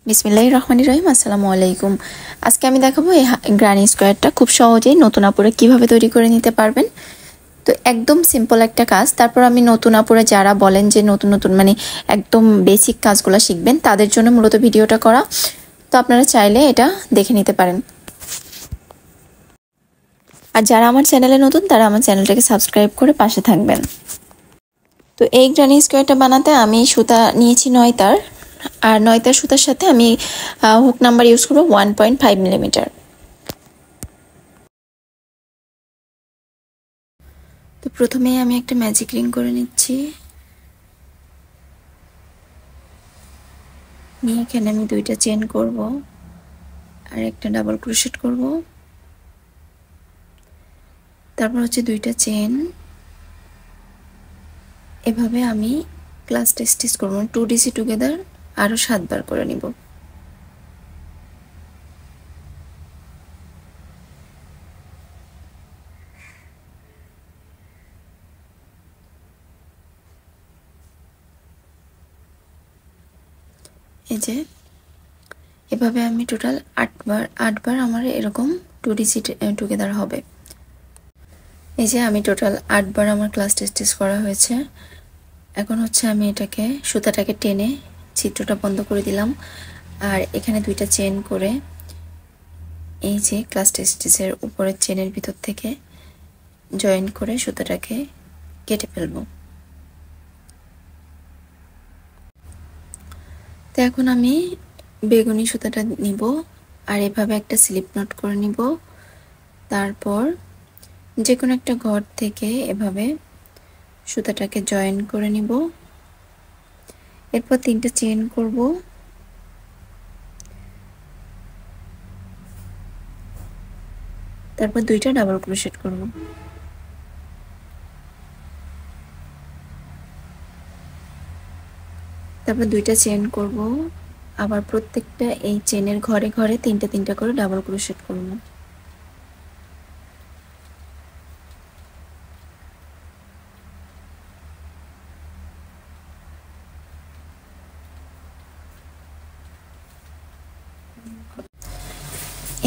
বিসমিল্লাহির রহমানির রহিম। আসসালামু আলাইকুম। আজকে আমি দেখাবো এই গ্রানি স্কোয়ারটা খুব সহজেই নতুন আপুরা কিভাবে তৈরি করে নিতে পারবেন। তো একদম সিম্পল একটা কাজ। তারপর আমি নতুন আপুরা যারা বলেন যে নতুন নতুন মানে একদম বেসিক কাজগুলো শিখবেন তাদের জন্য মূলত ভিডিওটা করা। তো আপনারা চাইলে এটা দেখে নিতে পারেন। আর যারা আমার চ্যানেলে নতুন তারা আমার চ্যানেলটাকে সাবস্ক্রাইব করে পাশে থাকবেন। তো এই গ্রানি স্কোয়ারটা বানাতে আমি সুতা নিয়েছি 9 তার। আর 9 তার সুতার সাথে আমি হুক নাম্বার ইউজ করবো 1.5 মিলিমিটার। তো প্রথমেই আমি একটা ম্যাজিক রিং করে নিচ্ছি। নিয়ে এখানে আমি 2টা চেন করব আর একটা ডাবল ক্রোশেট করব। তারপর হচ্ছে 2টা চেন। এভাবে আমি ক্লাসটা স্টিচ করব 2 ডিসি টুগেদার আরো 7 বার করে নিব। এই যে এভাবে আমি টোটাল 8 বার আমার এরকম 2 ডিসি টুগেদার হবে। এই যে আমি টোটাল 8 বার আমার ক্লাসটা স্টিচ করা হয়েছে। এখন হচ্ছে আমি এটাকে সুতাটাকে টেনে ছিদ্রটা বন্ধ করে দিলাম। আর এখানে 2টা চেন করে এই যে ক্লাসটা স্টিচের উপরের চেনের ভিতর থেকে জয়েন করে সুতাটাকে কেটে ফেলবো। তো এখন আমি বেগুনি সুতাটা নিব আর এভাবে একটা স্লিপ নট করে নিব। তারপর যে কোনো একটা ঘর থেকে এভাবে সুতাটাকে জয়েন করে নিব। এরপর 3টা চেন করব। তারপর 2টা ডাবল ক্রোশেট করব। তারপর 2টা চেন করব। আবার প্রত্যেকটা এই চেনের ঘরে ঘরে 3টা করে ডাবল ক্রোশেট করব।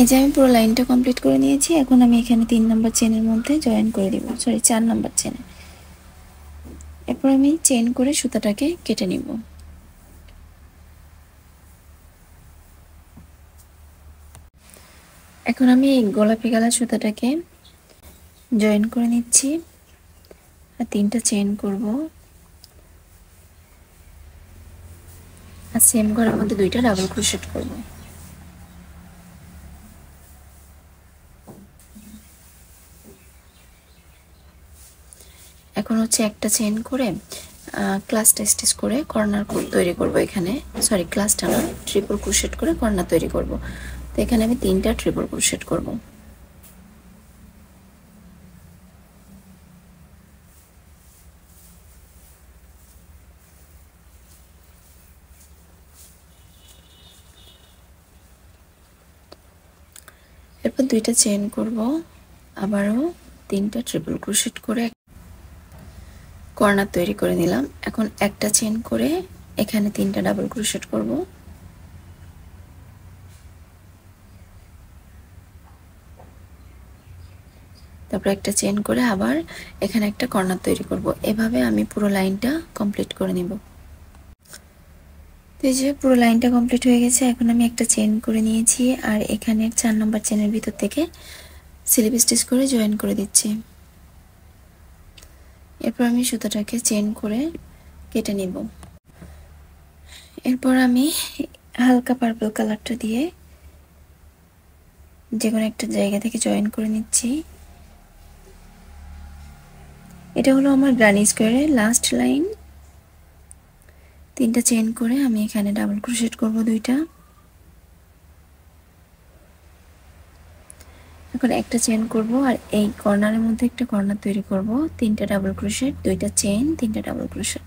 এই যে আমি পুরো লাইনটা কমপ্লিট করে নিয়েছি। এখন আমি এখানে 3 নাম্বার চেনের মধ্যে জয়েন করে দিব, সরি 4 নাম্বার চেনে। এরপর আমি চেন করে সুতাটাকে কেটে নিব। এখন আমি এই গোলাপি কালার সুতাটাকে জয়েন করে নিচ্ছি আর 3টা চেন করব। আর সেম ঘরের মধ্যে 2টা ডাবল ক্রোশেট করব। এখন হচ্ছে একটা চেন করে ক্লাসটা স্টিচ করে কর্নার তৈরি করব। এখানে সরি ক্লাসটা না, ট্রিপল ক্রোশেট করে কর্নার তৈরি করব। তো এখানে আমি 3টা ট্রিপল ক্রোশেট করব। এরপর 2টা চেন করব, আবারও 3টা ট্রিপল ক্রোশেট করে কর্নার তৈরি করে নিলাম। এখন একটা চেন করে এখানে 3টা ডাবল ক্রোশেট করব। তারপর একটা চেন করে আবার এখানে একটা কর্নার তৈরি করব। এভাবে আমি পুরো লাইনটা কমপ্লিট করে নিব। তো এই যে পুরো লাইনটা কমপ্লিট হয়ে গেছে। এখন আমি একটা চেন করে নিয়েছি আর এখানে 4 নম্বর চেনের ভিতর থেকে স্লিপ স্টিচ করে জয়েন করে দিচ্ছি। এরপর আমি সুতাটাকে চেন করে কেটে নিব। এরপর আমি হালকা পার্পল কালারটা দিয়ে যে কোনো একটা জায়গা থেকে জয়েন করে নিচ্ছি। এটা হলো আমার গ্রানি স্কোয়ারের লাস্ট লাইন। 3টা চেন করে আমি এখানে ডাবল ক্রোশেট করব 2টা। এখন একটা চেন করব আর এই কর্নারের মধ্যে একটা কর্নার তৈরি করব। 3টা ডাবল ক্রোশেট, 2টা চেন, 3টা ডাবল ক্রোশেট।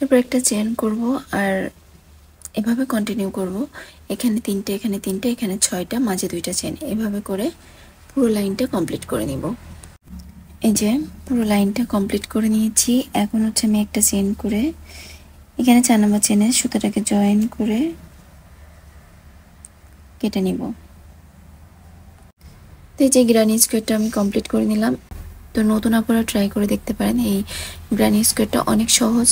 এরপর একটা চেন করব আর এভাবে কন্টিনিউ করব। এখানে 3টে, এখানে 3টে, এখানে 6টা, মাঝে 2টা চেন, এভাবে করে পুরো লাইনটা কমপ্লিট করে নিব। এই যে পুরো লাইনটা কমপ্লিট করে নিয়েছি। এখন হচ্ছে আমি একটা চেন করে এখানে 4 নম্বর চেনে সুতাটাকে জয়েন করে কেটে নিব। তো এই যে গ্রানি স্কোয়ারটা আমি কমপ্লিট করে নিলাম। তো নতুন আপনারা ট্রাই করে দেখতে পারেন। এই গ্রানি স্কোয়ারটা অনেক সহজ,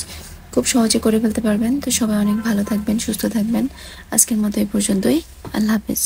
খুব সহজে করে ফেলতে পারবেন। তো সবাই অনেক ভালো থাকবেন, সুস্থ থাকবেন। আজকের মতো এই পর্যন্তই। আল্লাহ হাফেজ।